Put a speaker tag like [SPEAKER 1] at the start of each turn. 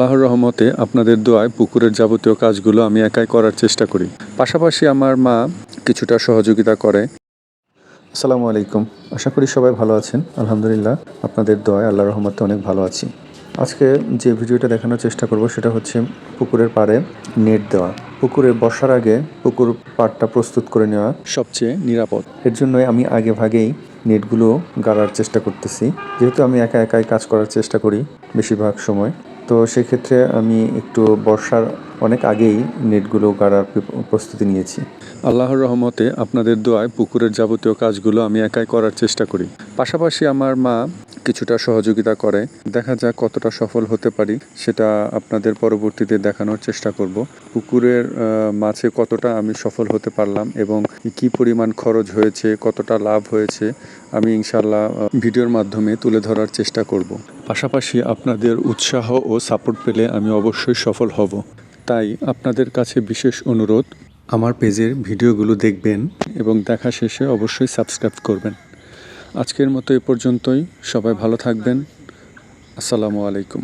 [SPEAKER 1] আল্লাহর রহমতে আপনাদের দোয়ায় পুকুরের যাবতীয় কাজগুলো আমি একাই করার চেষ্টা করি। পাশাপাশি আমার মা কিছুটা সহযোগিতা করে। আসসালামু আলাইকুম। আশা করি সবাই ভালো আছেন। আলহামদুলিল্লাহ, আপনাদের দোয়ায় আল্লাহর রহমতে অনেক ভালো আছি। আজকে যে ভিডিওটা দেখানোর চেষ্টা করব সেটা হচ্ছে পুকুরের পাড়ে নেট দেওয়া। পুকুরে বসার আগে পুকুর পাড়টা প্রস্তুত করে নেওয়া সবচেয়ে নিরাপদ। এর জন্যই আমি আগে ভাগেই নেটগুলো গাড়ার চেষ্টা করতেছি, যেহেতু আমি একাই কাজ করার চেষ্টা করি বেশিরভাগ সময়। তো সেক্ষেত্রে আমি একটু বর্ষার অনেক আগেই নেটগুলো গাড়ার প্রস্তুতি নিয়েছি। আল্লাহর রহমতে আপনাদের দোয়ায় পুকুরের যাবতীয় কাজগুলো আমি একাই করার চেষ্টা করি। পাশাপাশি আমার মা কিছুটা সহযোগিতা করে। দেখা যাক কতটা সফল হতে পারি, সেটা আপনাদের পরবর্তীতে দেখানোর চেষ্টা করব। পুকুরের মাছে কতটা আমি সফল হতে পারলাম এবং কি পরিমাণ খরচ হয়েছে, কতটা লাভ হয়েছে, আমি ইনশাল্লাহ ভিডিওর মাধ্যমে তুলে ধরার চেষ্টা করব। পাশাপাশি আপনাদের উৎসাহ ও সাপোর্ট পেলে আমি অবশ্যই সফল হব। তাই আপনাদের কাছে বিশেষ অনুরোধ, আমার পেজের ভিডিওগুলো দেখবেন এবং দেখা শেষে অবশ্যই সাবস্ক্রাইব করবেন। আজকের মতো এ পর্যন্তই। সবাই ভালো থাকবেন। আসসালামু আলাইকুম।